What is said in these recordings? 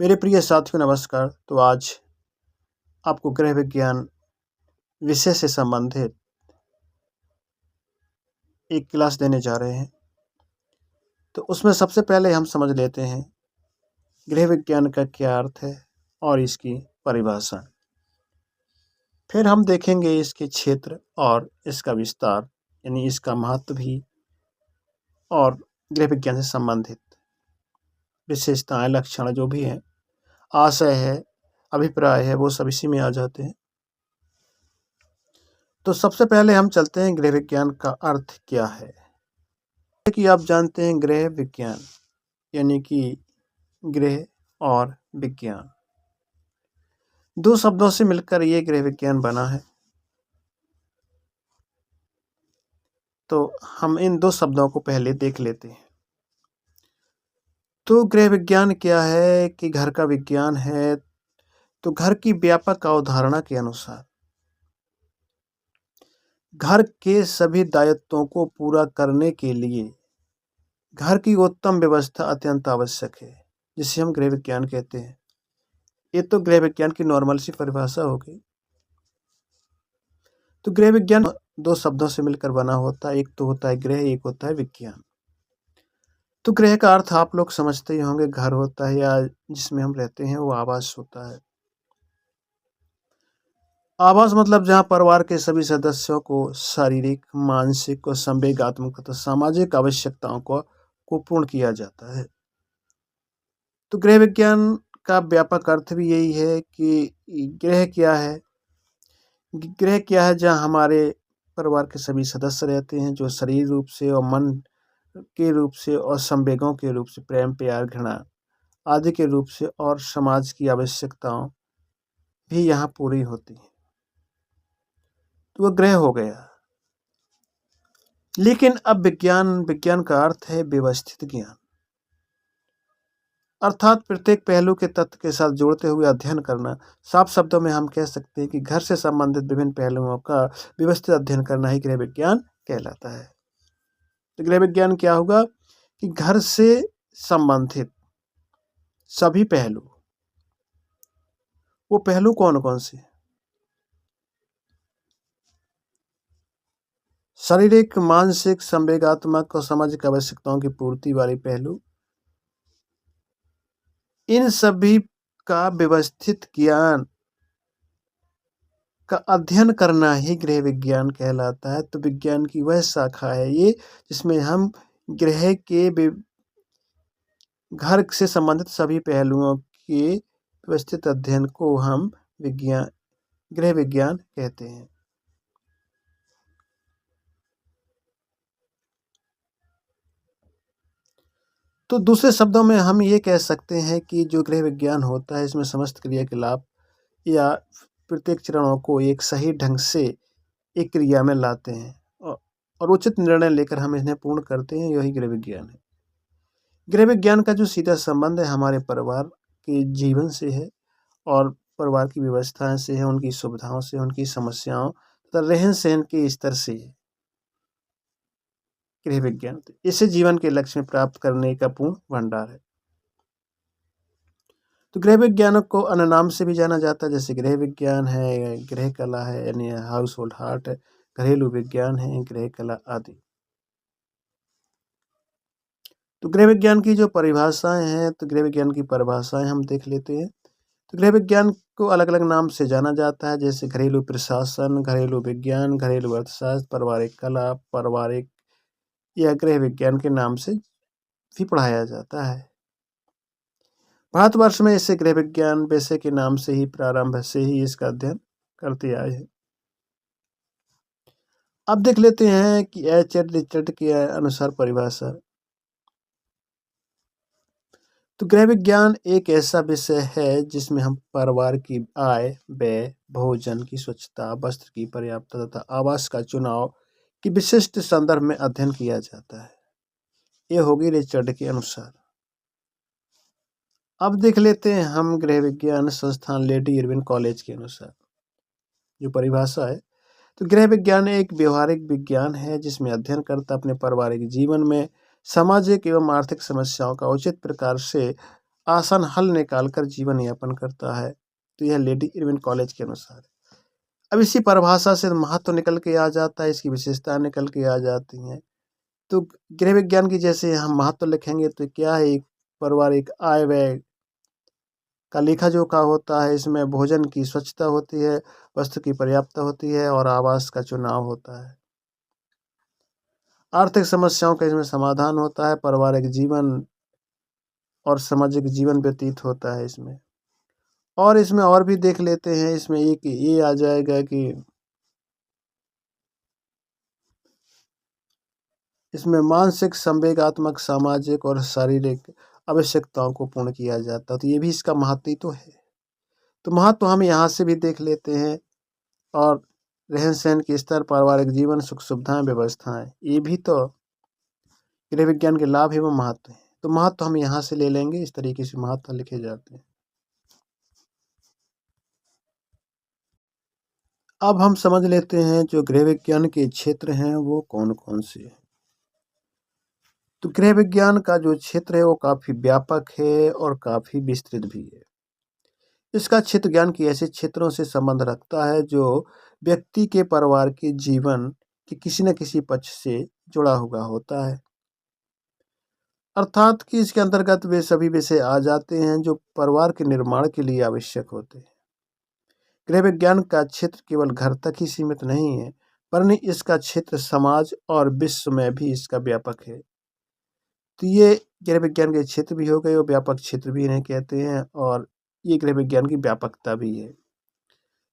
मेरे प्रिय साथियों नमस्कार। तो आज आपको गृह विज्ञान विषय से संबंधित एक क्लास देने जा रहे हैं। तो उसमें सबसे पहले हम समझ लेते हैं गृह विज्ञान का क्या अर्थ है और इसकी परिभाषा। फिर हम देखेंगे इसके क्षेत्र और इसका विस्तार, यानी इसका महत्व भी, और गृह विज्ञान से संबंधित विशेषताएं, लक्षण जो भी हैं, आशय है, अभिप्राय है, वो सब इसी में आ जाते हैं। तो सबसे पहले हम चलते हैं गृह विज्ञान का अर्थ क्या है। कि आप जानते हैं गृह विज्ञान यानी कि गृह और विज्ञान दो शब्दों से मिलकर ये गृह विज्ञान बना है। तो हम इन दो शब्दों को पहले देख लेते हैं। तो गृह विज्ञान क्या है कि घर का विज्ञान है। तो घर की व्यापक अवधारणा के अनुसार घर के सभी दायित्वों को पूरा करने के लिए घर की उत्तम व्यवस्था अत्यंत आवश्यक है, जिसे हम गृह विज्ञान कहते हैं। ये तो गृह विज्ञान की नॉर्मल सी परिभाषा हो गई। तो गृह विज्ञान दो शब्दों से मिलकर बना होता है, एक तो होता है गृह, एक होता है विज्ञान। तो गृह का अर्थ आप लोग समझते ही होंगे, घर होता है या जिसमें हम रहते हैं वो आवास होता है। आवास मतलब जहाँ परिवार के सभी सदस्यों को शारीरिक, मानसिक और संवेगात्मक तथा सामाजिक आवश्यकताओं को पूर्ण किया जाता है। तो गृह विज्ञान का व्यापक अर्थ भी यही है कि गृह क्या है। गृह क्या है जहाँ हमारे परिवार के सभी सदस्य रहते हैं, जो शरीर रूप से और मन के रूप से और संवेगों के रूप से, प्रेम, प्यार, घृणा आदि के रूप से, और समाज की आवश्यकताओं भी यहाँ पूरी होती हैं। तो वह गृह हो गया। लेकिन अब विज्ञान का अर्थ है व्यवस्थित ज्ञान, अर्थात प्रत्येक पहलू के तथ्य के साथ जोड़ते हुए अध्ययन करना। साफ शब्दों में हम कह सकते हैं कि घर से संबंधित विभिन्न पहलुओं का व्यवस्थित अध्ययन करना ही गृह विज्ञान कहलाता है। तो गृह विज्ञान क्या होगा कि घर से संबंधित सभी पहलू, वो पहलू कौन कौन से? शारीरिक, मानसिक, संवेगात्मक और सामाजिक आवश्यकताओं की पूर्ति वाले पहलू, इन सभी का व्यवस्थित ज्ञान का अध्ययन करना ही गृह विज्ञान कहलाता है। तो विज्ञान की वह शाखा है ये जिसमें हम गृह के घर से संबंधित सभी पहलुओं के व्यवस्थित अध्ययन को हम गृह विज्ञान कहते हैं। तो दूसरे शब्दों में हम ये कह सकते हैं कि जो गृह विज्ञान होता है, इसमें समस्त क्रियाकलाप या प्रत्येक चरणों को एक सही ढंग से एक क्रिया में लाते हैं और उचित निर्णय लेकर हम इन्हें पूर्ण करते हैं, यही गृह विज्ञान है। गृह विज्ञान का जो सीधा संबंध है हमारे परिवार के जीवन से है और परिवार की व्यवस्थाएं से है, उनकी सुविधाओं से, उनकी समस्याओं तथा रहन सहन के स्तर से है। गृह विज्ञान इसे जीवन के लक्ष्य में प्राप्त करने का पूर्ण भंडार है। तो गृह विज्ञान को अन्य नाम से भी जाना जाता है, जैसे गृह विज्ञान है, गृह कला है यानी हाउस होल्ड आर्ट है, घरेलू विज्ञान है, गृह कला आदि। तो गृह विज्ञान की जो परिभाषाएं हैं, तो गृह विज्ञान की परिभाषाएं हम देख लेते हैं। तो गृह विज्ञान को अलग अलग नाम से जाना जाता है, जैसे घरेलू प्रशासन, घरेलू विज्ञान, घरेलू अर्थशास्त्र, पारिवारिक कला, पारिवारिक या गृह विज्ञान के नाम से भी पढ़ाया जाता है। भारतवर्ष में इसे गृह विज्ञान विषय के नाम से ही प्रारंभ से ही इसका अध्ययन करते आए हैं। अब देख लेते हैं कि एच.एड. रिचर्ड के अनुसार परिभाषा। तो गृह विज्ञान एक ऐसा विषय है जिसमें हम परिवार की आय, व्यय, भोजन की स्वच्छता, वस्त्र की पर्याप्तता तथा आवास का चुनाव की विशिष्ट संदर्भ में अध्ययन किया जाता है। ये होगी रिचर्ड के अनुसार। अब देख लेते हैं हम गृह विज्ञान संस्थान लेडी इरविन कॉलेज के अनुसार जो परिभाषा है। तो गृह विज्ञान एक व्यवहारिक विज्ञान है जिसमें अध्ययनकर्ता अपने पारिवारिक जीवन में सामाजिक एवं आर्थिक समस्याओं का उचित प्रकार से आसान हल निकालकर जीवन यापन करता है। तो यह लेडी इरविन कॉलेज के अनुसार है। अब इसी परिभाषा से महत्व तो निकल के आ जाता है, इसकी विशेषता निकल के आ जाती हैं। तो गृह विज्ञान की जैसे हम महत्व लिखेंगे तो क्या है, एक परिवार एक आय व्यय का लेखा जोखा होता है। इसमें भोजन की स्वच्छता होती है, वस्तु की पर्याप्तता होती है और आवास का चुनाव होता है। आर्थिक समस्याओं का इसमें समाधान होता है, पारिवारिक जीवन और सामाजिक जीवन व्यतीत होता है इसमें। और इसमें और भी देख लेते हैं, इसमें एक ये आ जाएगा कि इसमें मानसिक, संवेगात्मक, सामाजिक और शारीरिक आवश्यकताओं को पूर्ण किया जाता है। तो ये भी इसका महत्व ही तो है। तो महत्व हम यहाँ से भी देख लेते हैं। और रहन सहन के स्तर, पारिवारिक जीवन, सुख सुविधाएं, व्यवस्थाएं, ये भी तो गृह विज्ञान के लाभ एवं महत्व है। तो महत्व हम यहाँ से ले लेंगे, इस तरीके से महत्व लिखे जाते हैं। अब हम समझ लेते हैं जो गृह विज्ञान के क्षेत्र हैं वो कौन कौन से हैं। तो गृह विज्ञान का जो क्षेत्र है वो काफ़ी व्यापक है और काफ़ी विस्तृत भी है। इसका क्षेत्र ज्ञान की ऐसे क्षेत्रों से संबंध रखता है जो व्यक्ति के परिवार के जीवन के किसी न किसी पक्ष से जुड़ा हुआ होता है। अर्थात कि इसके अंतर्गत वे सभी विषय आ जाते हैं जो परिवार के निर्माण के लिए आवश्यक होते हैं। गृह विज्ञान का क्षेत्र केवल घर तक ही सीमित नहीं है, वरन इसका क्षेत्र समाज और विश्व में भी इसका व्यापक है। तो ये गृह विज्ञान के क्षेत्र भी हो गए और व्यापक क्षेत्र भी इन्हें कहते हैं, और ये गृह विज्ञान की व्यापकता भी है।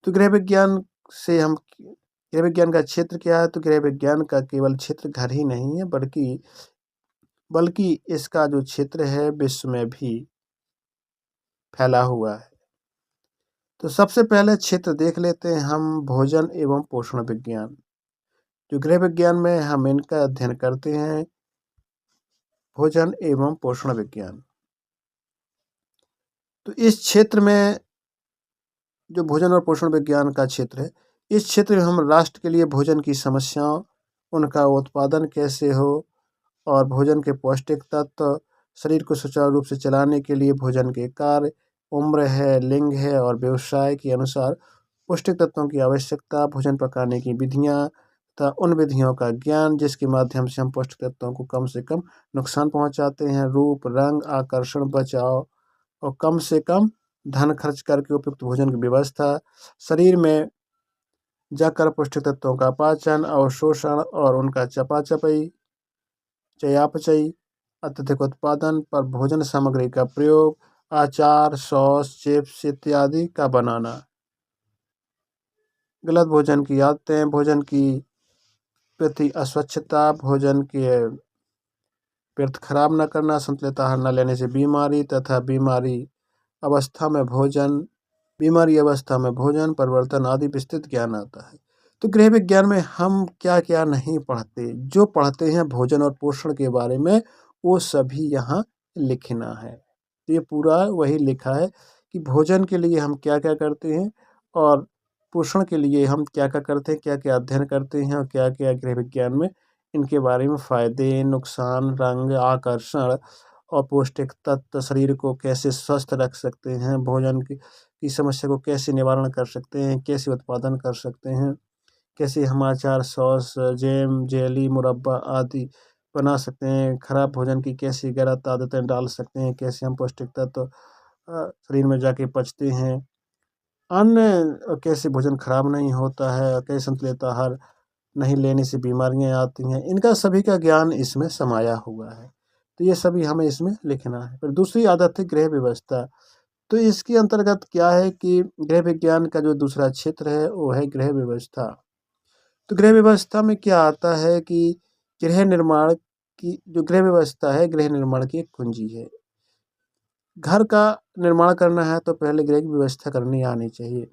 तो गृह विज्ञान से हम गृह विज्ञान का क्षेत्र क्या है, तो गृह विज्ञान का केवल क्षेत्र घर ही नहीं है, बल्कि इसका जो क्षेत्र है विश्व में भी फैला हुआ है। तो सबसे पहले क्षेत्र देख लेते हैं हम, भोजन एवं पोषण विज्ञान। जो गृह विज्ञान में हम इनका अध्ययन करते हैं, भोजन एवं पोषण विज्ञान। तो इस क्षेत्र में जो भोजन और पोषण विज्ञान का क्षेत्र है, इस क्षेत्र में हम राष्ट्र के लिए भोजन की समस्याओं, उनका उत्पादन कैसे हो और भोजन के पौष्टिक तत्व, शरीर को सुचारू रूप से चलाने के लिए भोजन के कार्य, उम्र है, लिंग है और व्यवसाय के अनुसार पौष्टिक तत्वों की आवश्यकता, भोजन पकाने की विधियाँ तथा उन विधियों का ज्ञान जिसके माध्यम से हम पौष्टिक तत्वों को कम से कम नुकसान पहुंचाते हैं, रूप, रंग, आकर्षण, बचाव और कम से कम धन खर्च करके उपयुक्त भोजन की व्यवस्था, शरीर में जाकर पौष्टिक तत्वों का पाचन, अवशोषण और उनका चयापचय, अत्यधिक उत्पादन पर भोजन सामग्री का प्रयोग, अचार, सॉस, चिप्स इत्यादि का बनाना, गलत भोजन की आदतें, भोजन की प्रति अस्वच्छता, भोजन के व्यर्थ खराब न करना, संतुलित आहार न लेने से बीमारी तथा बीमारी अवस्था में भोजन परिवर्तन आदि विस्तृत ज्ञान आता है। तो गृह विज्ञान में हम क्या क्या नहीं पढ़ते, जो पढ़ते हैं भोजन और पोषण के बारे में वो सभी यहाँ लिखना है। तो ये पूरा वही लिखा है कि भोजन के लिए हम क्या क्या करते हैं और पोषण के लिए हम क्या क्या करते हैं, क्या क्या अध्ययन करते हैं और क्या क्या गृह विज्ञान में इनके बारे में फ़ायदे, नुकसान, रंग, आकर्षण और पौष्टिक तत्व, शरीर को कैसे स्वस्थ रख सकते हैं, भोजन की समस्या को कैसे निवारण कर सकते हैं, कैसे उत्पादन कर सकते हैं, कैसे हम अचार, सॉस, जैम, जेली, मुरब्बा आदि बना सकते हैं, खराब भोजन की कैसी गलत आदतें डाल सकते हैं, कैसे हम पौष्टिक तत्व शरीर में जाके पचते हैं, अन्य कैसे भोजन खराब नहीं होता है, कैसे संतुलित आहार नहीं लेने से बीमारियां आती हैं, इनका सभी का ज्ञान इसमें समाया हुआ है। तो ये सभी हमें इसमें लिखना है। फिर दूसरी आदत है गृह व्यवस्था। तो इसके अंतर्गत क्या है कि गृह विज्ञान का जो दूसरा क्षेत्र है वो है गृह व्यवस्था। तो गृह व्यवस्था में क्या आता है कि गृह निर्माण की जो गृह व्यवस्था है, गृह निर्माण की एक कुंजी है। घर का निर्माण करना है तो पहले गृह की व्यवस्था करनी आनी चाहिए।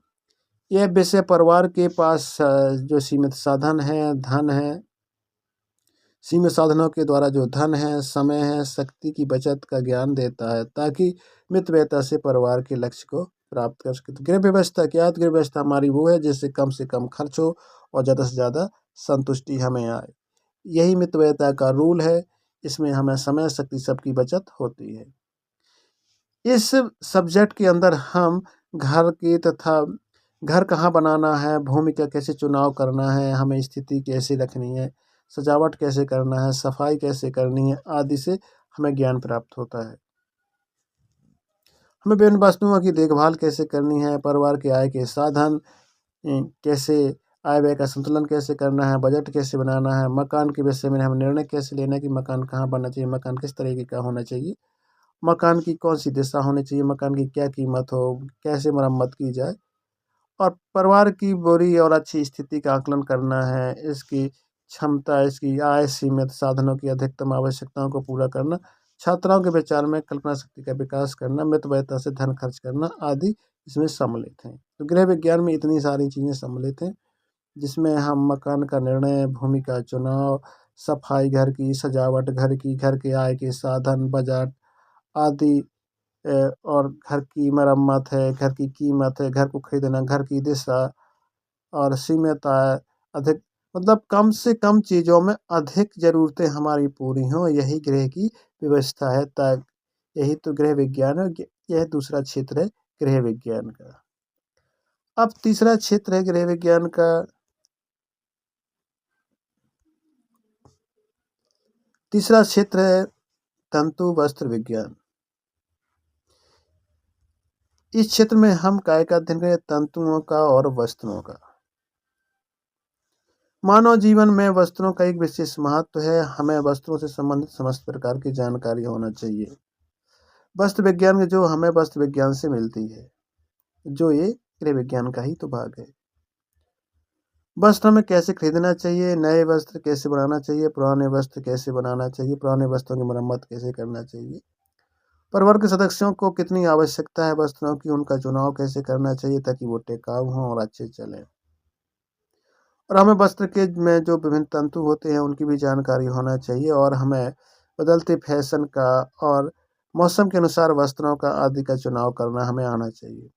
यह विषय परिवार के पास जो सीमित साधन है, धन है, सीमित साधनों के द्वारा जो धन है, समय है, शक्ति की बचत का ज्ञान देता है ताकि मितव्ययता से परिवार के लक्ष्य को प्राप्त कर सके। तो गृह व्यवस्था क्या है? गृह व्यवस्था हमारी वो है जिससे कम से कम खर्च हो और ज़्यादा से ज़्यादा संतुष्टि हमें आए। यही मितव्ययता का रूल है। इसमें हमें समय, शक्ति सबकी बचत होती है। इस सब्जेक्ट के अंदर हम घर की तथा घर कहाँ बनाना है, भूमि का कैसे चुनाव करना है, हमें स्थिति कैसे रखनी है, सजावट कैसे करना है, सफाई कैसे करनी है आदि से हमें ज्ञान प्राप्त होता है। हमें विभिन्न वस्तुओं की देखभाल कैसे करनी है, परिवार की आय के साधन कैसे, आय व्यय का संतुलन कैसे करना है, बजट कैसे बनाना है, मकान के विषय में हमें निर्णय कैसे लेना है कि मकान कहाँ बनना चाहिए, मकान किस तरीके का होना चाहिए, मकान की कौन सी दिशा होनी चाहिए, मकान की क्या कीमत हो, कैसे मरम्मत की जाए, और परिवार की बुरी और अच्छी स्थिति का आकलन करना है, इसकी क्षमता, इसकी आय सीमित साधनों की अधिकतम आवश्यकताओं को पूरा करना, छात्राओं के विचार में कल्पना शक्ति का विकास करना, मितव्ययिता से धन खर्च करना आदि इसमें सम्मिलित हैं। तो गृह विज्ञान में इतनी सारी चीज़ें सम्मिलित हैं, जिसमें हम मकान का निर्णय, भूमि का चुनाव, सफाई, घर की सजावट, घर के आय के साधन, बजट आदि, और घर की मरम्मत है, घर की कीमत है, घर को खरीदना, घर की दिशा और सीमित आय, अधिक मतलब कम से कम चीज़ों में अधिक ज़रूरतें हमारी पूरी हों, यही गृह की व्यवस्था है। यही तो गृह विज्ञान है। यह दूसरा क्षेत्र है गृह विज्ञान का। अब तीसरा क्षेत्र है गृह विज्ञान का। तीसरा क्षेत्र है तंतु वस्त्र विज्ञान। इस क्षेत्र में हम काय का अध्ययन करें, तंतुओं का और वस्त्रों का। मानव जीवन में वस्त्रों का एक विशेष महत्व है। हमें वस्त्रों से संबंधित समस्त प्रकार की जानकारी होना चाहिए। वस्त्र विज्ञान जो हमें वस्त्र विज्ञान से मिलती है, जो ये गृह विज्ञान का ही तो भाग है। वस्त्र हमें कैसे खरीदना चाहिए, नए वस्त्र कैसे बनाना चाहिए, पुराने वस्त्र कैसे बनाना चाहिए, पुराने वस्त्रों की मरम्मत कैसे करना चाहिए, परिवार के सदस्यों को कितनी आवश्यकता है वस्त्रों की, उनका चुनाव कैसे करना चाहिए ताकि वो टिकाऊ हों और अच्छे चलें। और हमें वस्त्र के में जो विभिन्न तंतु होते हैं उनकी भी जानकारी होना चाहिए, और हमें बदलते फैशन का और मौसम के अनुसार वस्त्रों का आदि का चुनाव करना हमें आना चाहिए।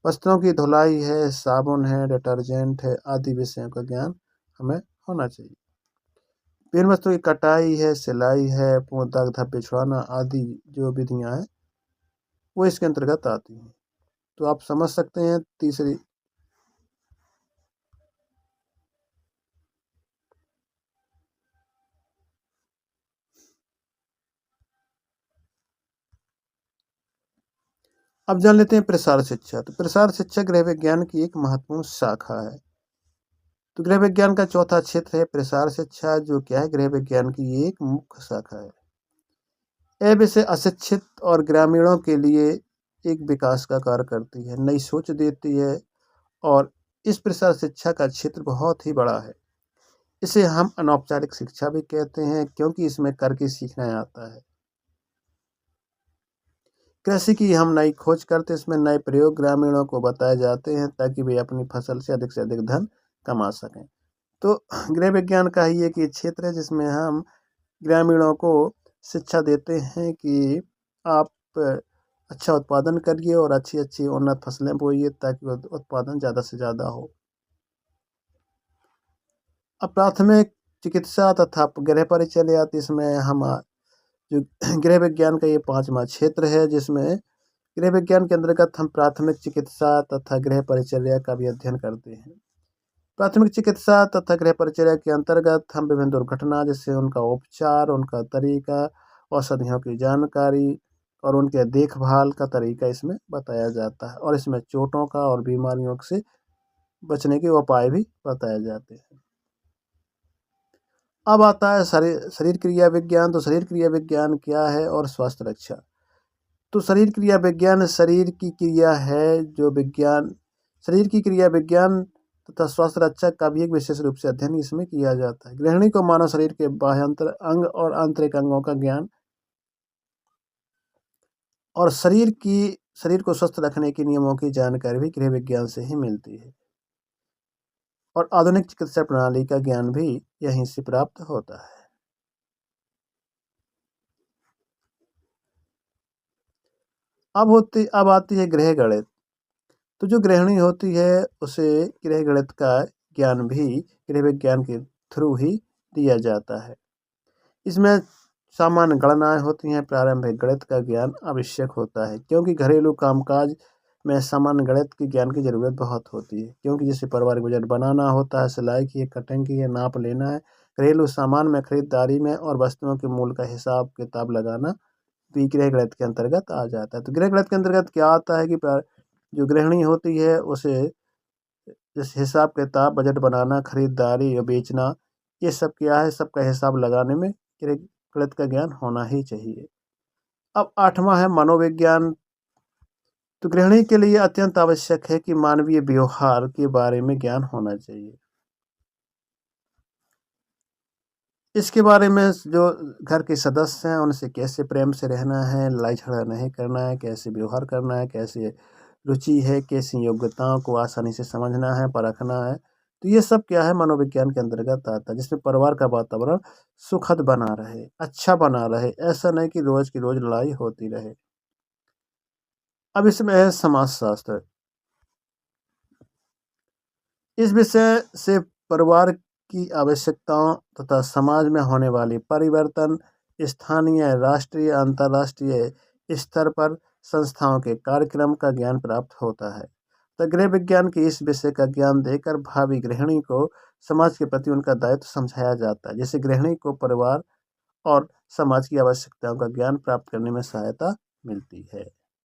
वस्त्रों की धुलाई है, साबुन है, डिटर्जेंट है आदि विषयों का ज्ञान हमें होना चाहिए। विभिन्न वस्त्रों की कटाई है, सिलाई है, पूर्ण दाग धब्बे छुड़ाना आदि जो विधियां हैं वो इसके अंतर्गत आती हैं। तो आप समझ सकते हैं तीसरी। अब जान लेते हैं प्रसार शिक्षा। तो प्रसार शिक्षा गृह विज्ञान की एक महत्वपूर्ण शाखा है। तो गृह विज्ञान का चौथा क्षेत्र है प्रसार शिक्षा, जो क्या है गृह विज्ञान की एक मुख्य शाखा है। यह विषय अशिक्षित और ग्रामीणों के लिए एक विकास का कार्य करती है, नई सोच देती है, और इस प्रसार शिक्षा का क्षेत्र बहुत ही बड़ा है। इसे हम अनौपचारिक शिक्षा भी कहते हैं, क्योंकि इसमें करके सीखना आता है। कृषि की हम नई खोज करते, इसमें नए प्रयोग ग्रामीणों को बताए जाते हैं ताकि वे अपनी फसल से अधिक धन कमा सकें। तो गृह विज्ञान का ही एक क्षेत्र है जिसमें हम ग्रामीणों को शिक्षा देते हैं कि आप अच्छा उत्पादन करिए और अच्छी अच्छी उन्नत फसलें बोइए ताकि उत्पादन ज़्यादा से ज़्यादा हो। अब प्राथमिक चिकित्सा तथा गृह परिचर्या, इसमें हम जो गृह विज्ञान का ये पांचवा क्षेत्र है, जिसमें गृह विज्ञान के अंतर्गत हम प्राथमिक चिकित्सा तथा गृह परिचर्या का भी अध्ययन करते हैं। प्राथमिक चिकित्सा तथा गृह परिचर्या के अंतर्गत हम विभिन्न दुर्घटना, जैसे उनका उपचार, उनका तरीका, औषधियों की जानकारी और उनके देखभाल का तरीका इसमें बताया जाता है, और इसमें चोटों का और बीमारियों से बचने के उपाय भी बताए जाते हैं। अब आता है शरीर क्रिया विज्ञान। तो शरीर क्रिया विज्ञान क्या है और स्वास्थ्य रक्षा। तो शरीर क्रिया विज्ञान शरीर की क्रिया है, जो विज्ञान शरीर की क्रिया विज्ञान तथा स्वास्थ्य रक्षा का भी एक विशेष रूप से अध्ययन इसमें किया जाता है। गृहिणी को मानव शरीर के बाह्यंतर अंग और आंतरिक अंगों का ज्ञान और शरीर को स्वस्थ रखने के नियमों की जानकारी भी गृह विज्ञान से ही मिलती है, और आधुनिक चिकित्सा प्रणाली का ज्ञान भी यहीं से प्राप्त होता है। अब आती है गृह गणित। तो जो गृहिणी होती है उसे गृह गणित का ज्ञान भी गृह विज्ञान के थ्रू ही दिया जाता है। इसमें सामान्य गणनाएं होती हैं, प्रारंभिक गणित का ज्ञान आवश्यक होता है, क्योंकि घरेलू कामकाज में सामान्य गणित के ज्ञान की ज़रूरत बहुत होती है। क्योंकि जैसे पारिवारिक बजट बनाना होता है, सिलाई की है, कटिंग की है, नाप लेना है, घरेलू सामान में खरीदारी में और वस्तुओं के मूल्य का हिसाब किताब लगाना भी गृह गणित के अंतर्गत आ जाता है। तो गृह गणित के अंतर्गत क्या आता है कि जो गृहिणी होती है उसे जैसे हिसाब किताब, बजट बनाना, खरीदारी या बेचना, ये सब क्या है, सबका हिसाब लगाने में गृह गणित का ज्ञान होना ही चाहिए। अब 8वां है मनोविज्ञान। तो गृहिणी के लिए अत्यंत आवश्यक है कि मानवीय व्यवहार के बारे में ज्ञान होना चाहिए। इसके बारे में जो घर के सदस्य हैं उनसे कैसे प्रेम से रहना है, लड़ाई झगड़ा नहीं करना है, कैसे व्यवहार करना है, कैसे रुचि है, कैसी योग्यताओं को आसानी से समझना है, परखना है। तो ये सब क्या है, मनोविज्ञान के अंतर्गत आता है, जिसमें परिवार का वातावरण सुखद बना रहे, अच्छा बना रहे, ऐसा नहीं कि रोज की रोज लड़ाई होती रहे। अब इसमें है समाजशास्त्र। इस विषय से परिवार की आवश्यकताओं तथा समाज में होने वाली परिवर्तन, स्थानीय, राष्ट्रीय, अंतर्राष्ट्रीय स्तर पर संस्थाओं के कार्यक्रम का ज्ञान प्राप्त होता है। तो गृह विज्ञान के इस विषय का ज्ञान देकर भावी गृहिणी को समाज के प्रति उनका दायित्व समझाया जाता है, जिससे गृहिणी को परिवार और समाज की आवश्यकताओं का ज्ञान प्राप्त करने में सहायता मिलती है।